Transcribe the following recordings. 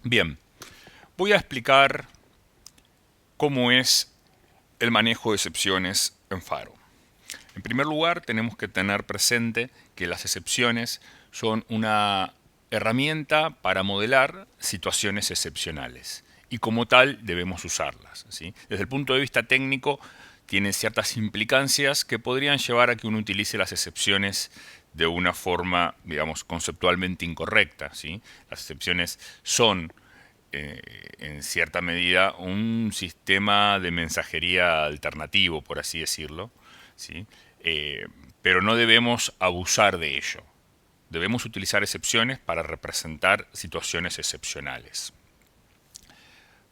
Bien, voy a explicar cómo es el manejo de excepciones en Faro. En primer lugar, tenemos que tener presente que las excepciones son una herramienta para modelar situaciones excepcionales y como tal debemos usarlas, ¿sí? Desde el punto de vista técnico, tienen ciertas implicancias que podrían llevar a que uno utilice las excepciones de una forma, digamos, conceptualmente incorrecta, ¿sí? Las excepciones son en cierta medida un sistema de mensajería alternativo, por así decirlo, ¿sí? Eh, pero no debemos abusar de ello. Debemos utilizar excepciones para representar situaciones excepcionales.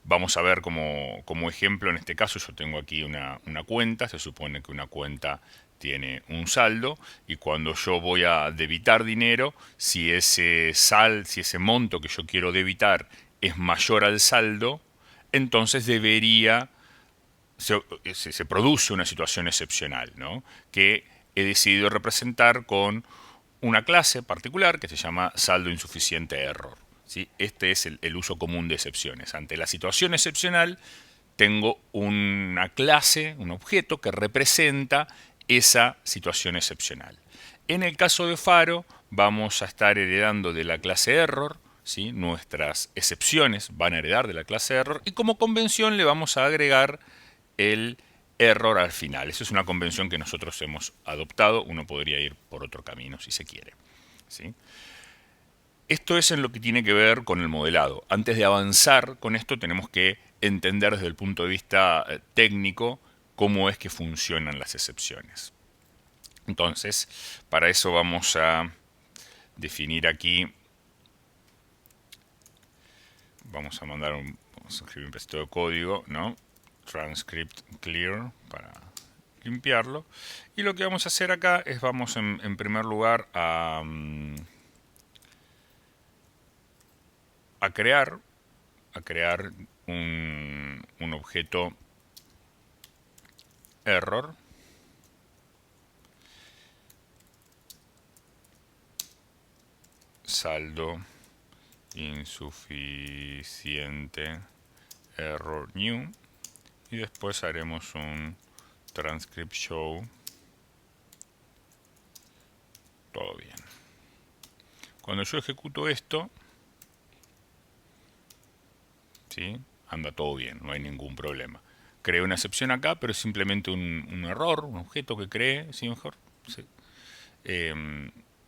Vamos a ver como ejemplo, en este caso yo tengo aquí una cuenta, se supone que una cuenta tiene un saldo y cuando yo voy a debitar dinero, si ese monto que yo quiero debitar es mayor al saldo, entonces se produce una situación excepcional, ¿no? Que he decidido representar con una clase particular que se llama saldo insuficiente error. ¿Sí? Este es el uso común de excepciones. Ante la situación excepcional, tengo una clase, un objeto que representa esa situación excepcional. En el caso de Faro, vamos a estar heredando de la clase error, ¿sí? Nuestras excepciones van a heredar de la clase error y como convención le vamos a agregar el error al final. Esa es una convención que nosotros hemos adoptado. Uno podría ir por otro camino si se quiere, ¿sí? Esto es en lo que tiene que ver con el modelado. Antes de avanzar con esto tenemos que entender desde el punto de vista técnico cómo es que funcionan las excepciones. Entonces, para eso vamos a definir aquí, vamos a escribir un pedacito de código, ¿no? Transcript clear para limpiarlo. Y lo que vamos a hacer acá es vamos en primer lugar a crear, a crear un objeto error saldo insuficiente error new y después haremos un transcript show todo bien. Cuando yo ejecuto esto, ¿sí? Anda todo bien, no hay ningún problema. Creé una excepción acá, pero es simplemente un error, un objeto que creé, ¿sí? Mejor, sí.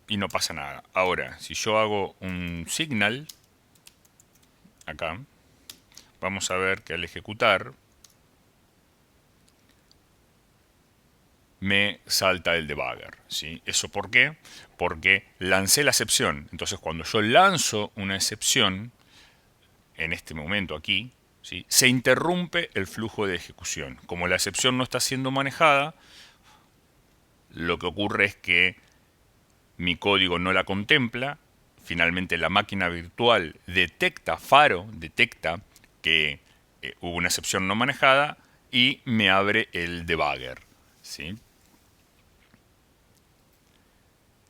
Y no pasa nada. Ahora, si yo hago un signal acá, vamos a ver que al ejecutar me salta el debugger, ¿sí? ¿Eso por qué? Porque lancé la excepción. Entonces, cuando yo lanzo una excepción, en este momento aquí, ¿sí? Se interrumpe el flujo de ejecución. Como la excepción no está siendo manejada, lo que ocurre es que mi código no la contempla, finalmente la máquina virtual detecta, Faro detecta que hubo una excepción no manejada y me abre el debugger, ¿sí?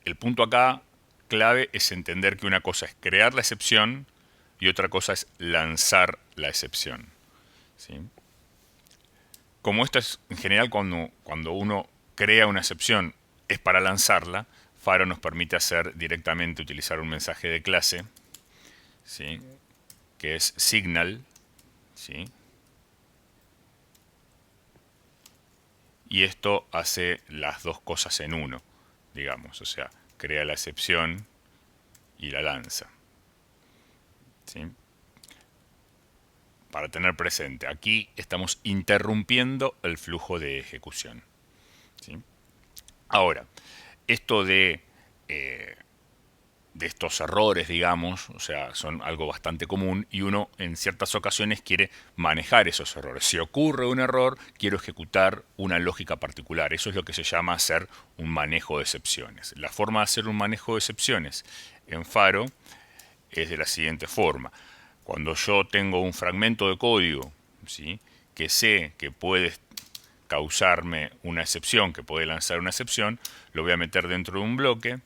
El punto acá clave es entender que una cosa es crear la excepción y otra cosa es lanzar la excepción, ¿sí? Como esto es en general cuando uno crea una excepción es para lanzarla, Faro nos permite hacer directamente utilizar un mensaje de clase, ¿sí? Que es signal, ¿sí? Y esto hace las dos cosas en uno, digamos, o sea, crea la excepción y la lanza, ¿sí? Para tener presente, aquí estamos interrumpiendo el flujo de ejecución, ¿sí? Ahora, esto de estos errores, digamos, o sea, son algo bastante común y uno en ciertas ocasiones quiere manejar esos errores. Si ocurre un error, quiero ejecutar una lógica particular. Eso es lo que se llama hacer un manejo de excepciones. La forma de hacer un manejo de excepciones en Faro es de la siguiente forma. Cuando yo tengo un fragmento de código, ¿sí? Que sé que puede causarme una excepción, que puede lanzar una excepción, lo voy a meter dentro de un bloque,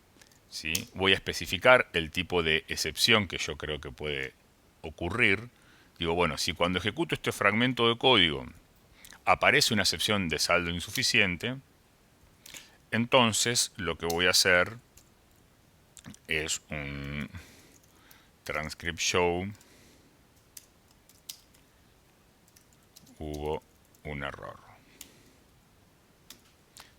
¿sí? Voy a especificar el tipo de excepción que yo creo que puede ocurrir, digo, bueno, si cuando ejecuto este fragmento de código aparece una excepción de saldo insuficiente, entonces lo que voy a hacer es un transcript show hubo un error.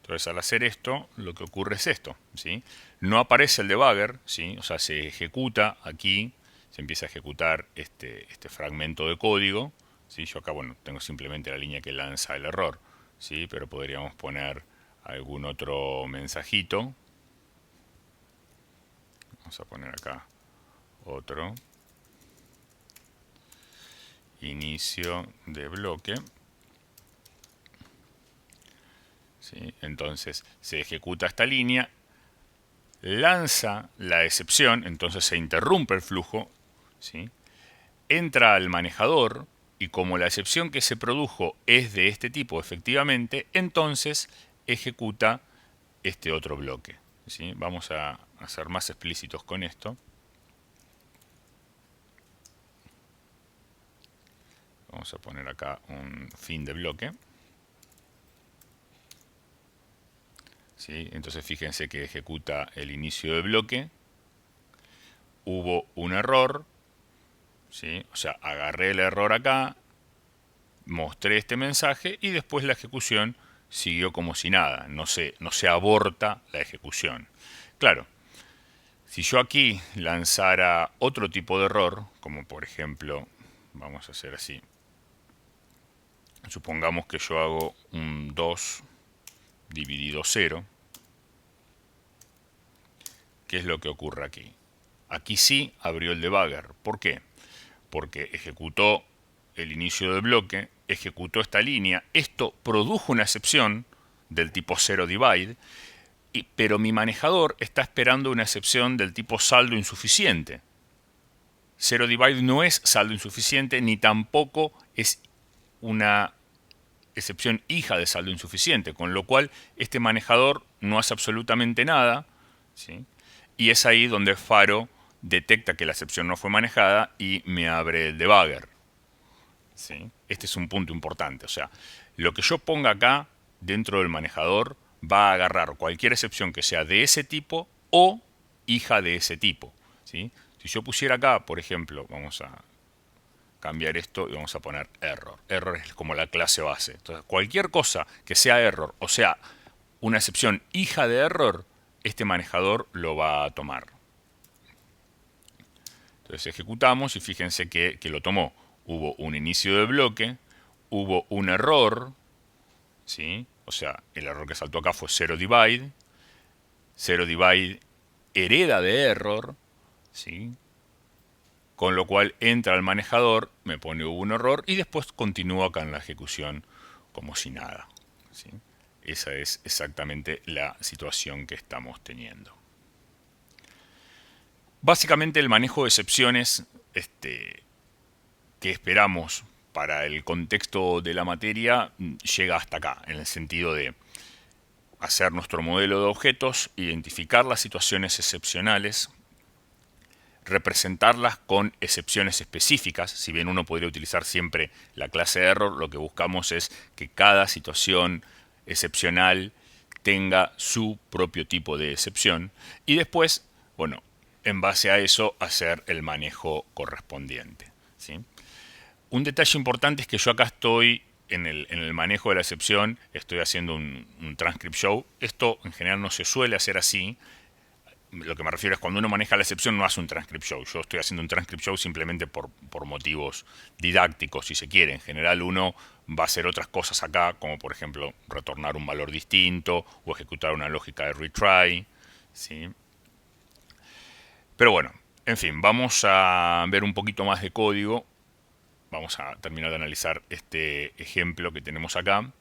Entonces, al hacer esto, lo que ocurre es esto, ¿sí? No aparece el debugger, ¿sí? O sea, se ejecuta aquí, se empieza a ejecutar este fragmento de código, ¿sí? Yo acá, bueno, tengo simplemente la línea que lanza el error, ¿sí? Pero podríamos poner algún otro mensajito. Vamos a poner acá otro. Inicio de bloque. ¿Sí? Entonces se ejecuta esta línea, lanza la excepción, entonces se interrumpe el flujo, ¿sí? Entra al manejador y como la excepción que se produjo es de este tipo efectivamente, entonces ejecuta este otro bloque, ¿sí? Vamos a ser más explícitos con esto. Vamos a poner acá un fin de bloque. ¿Sí? Entonces fíjense que ejecuta el inicio de bloque. Hubo un error. ¿Sí? O sea, agarré el error acá, mostré este mensaje y después la ejecución siguió como si nada. No se aborta la ejecución. Claro, si yo aquí lanzara otro tipo de error, como por ejemplo, vamos a hacer así. Supongamos que yo hago un 2 dividido 0. ¿Qué es lo que ocurre aquí? Aquí sí abrió el debugger. ¿Por qué? Porque ejecutó el inicio de bloque, ejecutó esta línea, esto produjo una excepción del tipo 0 divide, pero mi manejador está esperando una excepción del tipo saldo insuficiente. 0 divide no es saldo insuficiente ni tampoco es una excepción hija de saldo insuficiente, con lo cual este manejador no hace absolutamente nada, ¿sí? Y es ahí donde Faro detecta que la excepción no fue manejada y me abre el debugger, ¿sí? Este es un punto importante, o sea, lo que yo ponga acá dentro del manejador va a agarrar cualquier excepción que sea de ese tipo o hija de ese tipo, ¿sí? Si yo pusiera acá, por ejemplo, vamos a cambiar esto y vamos a poner error. Error es como la clase base. Entonces, cualquier cosa que sea error, o sea, una excepción hija de error, este manejador lo va a tomar. Entonces ejecutamos y fíjense que lo tomó. Hubo un inicio de bloque, hubo un error, ¿sí? O sea, el error que saltó acá fue 0 divide. 0 divide hereda de error, ¿sí? Con lo cual entra al manejador, me pone hubo un error y después continúa acá en la ejecución como si nada, ¿sí? Esa es exactamente la situación que estamos teniendo. Básicamente el manejo de excepciones que esperamos para el contexto de la materia llega hasta acá, en el sentido de hacer nuestro modelo de objetos, identificar las situaciones excepcionales, representarlas con excepciones específicas. Si bien uno podría utilizar siempre la clase error, lo que buscamos es que cada situación excepcional tenga su propio tipo de excepción y después, bueno, en base a eso hacer el manejo correspondiente, ¿sí? Un detalle importante es que yo acá estoy en el manejo de la excepción, estoy haciendo un transcript show. Esto en general no se suele hacer así. Lo que me refiero es cuando uno maneja la excepción no hace un transcript show. Yo estoy haciendo un transcript show simplemente por motivos didácticos, si se quiere. En general uno va a hacer otras cosas acá, como por ejemplo retornar un valor distinto o ejecutar una lógica de retry, ¿sí? Pero bueno, en fin, vamos a ver un poquito más de código. Vamos a terminar de analizar este ejemplo que tenemos acá.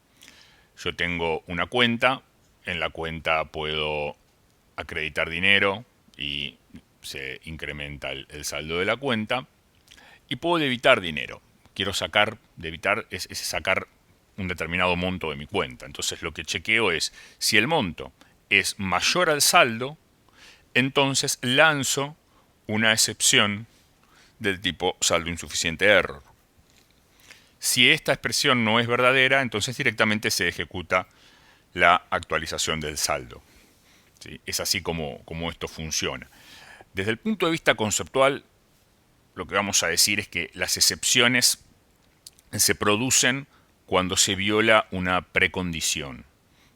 Yo tengo una cuenta, en la cuenta puedo acreditar dinero y se incrementa el saldo de la cuenta. Y puedo debitar dinero. Quiero sacar, debitar es sacar un determinado monto de mi cuenta. Entonces lo que chequeo es si el monto es mayor al saldo, entonces lanzo una excepción del tipo saldo insuficiente error. Si esta expresión no es verdadera, entonces directamente se ejecuta la actualización del saldo. ¿Sí? Es así como esto funciona. Desde el punto de vista conceptual, lo que vamos a decir es que las excepciones se producen cuando se viola una precondición.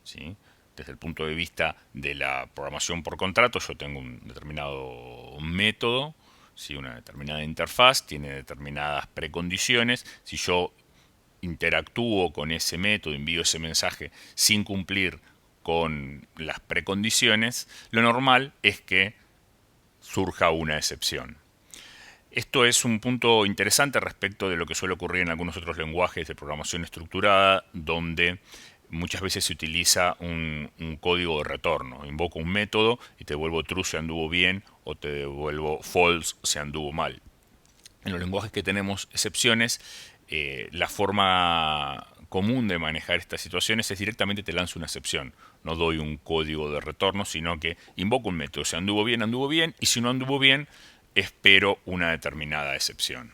¿Sí? Desde el punto de vista de la programación por contrato, yo tengo un determinado método, ¿sí? Una determinada interfaz, tiene determinadas precondiciones. Si yo interactúo con ese método, envío ese mensaje sin cumplir con las precondiciones, lo normal es que surja una excepción. Esto es un punto interesante respecto de lo que suele ocurrir en algunos otros lenguajes de programación estructurada, donde muchas veces se utiliza un código de retorno. Invoco un método y te devuelvo true si anduvo bien o te devuelvo false si anduvo mal. En los lenguajes que tenemos excepciones, la forma común de manejar estas situaciones es directamente te lanzo una excepción. No doy un código de retorno, sino que invoco un método. Si anduvo bien, y si no anduvo bien, espero una determinada excepción.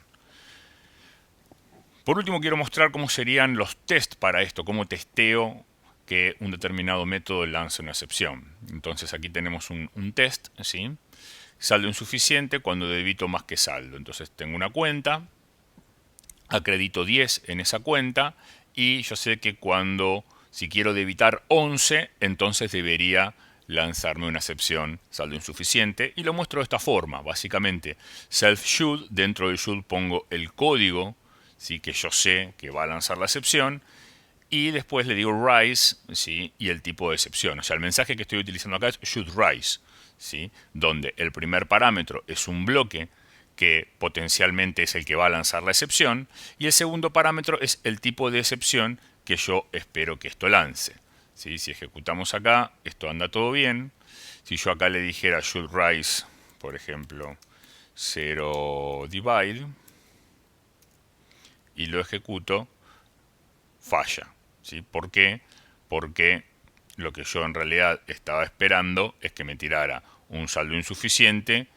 Por último, quiero mostrar cómo serían los tests para esto, cómo testeo que un determinado método lance una excepción. Entonces aquí tenemos un test, ¿sí? Saldo insuficiente cuando debito más que saldo. Entonces tengo una cuenta, acredito 10 en esa cuenta y yo sé que si quiero debitar 11, entonces debería lanzarme una excepción saldo insuficiente y lo muestro de esta forma. Básicamente, self should, dentro del should pongo el código, ¿sí? Que yo sé que va a lanzar la excepción y después le digo rise, ¿sí? Y el tipo de excepción. O sea, el mensaje que estoy utilizando acá es should rise, ¿sí? Donde el primer parámetro es un bloque que potencialmente es el que va a lanzar la excepción, y el segundo parámetro es el tipo de excepción que yo espero que esto lance. ¿Sí? Si ejecutamos acá, esto anda todo bien. Si yo acá le dijera should rise, por ejemplo, 0 divide, y lo ejecuto, falla. ¿Sí? ¿Por qué? Porque lo que yo en realidad estaba esperando es que me tirara un saldo insuficiente.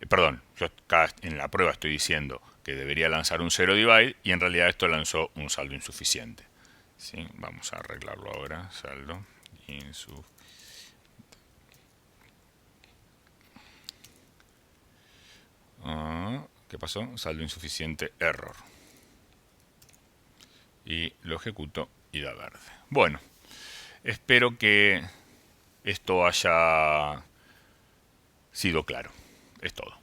Perdón, yo acá en la prueba estoy diciendo que debería lanzar un 0 divide y en realidad esto lanzó un saldo insuficiente. ¿Sí? Vamos a arreglarlo ahora. Saldo insuficiente. ¿Qué pasó? Saldo insuficiente error. Y lo ejecuto y da verde. Bueno, espero que esto haya sido claro. Es todo.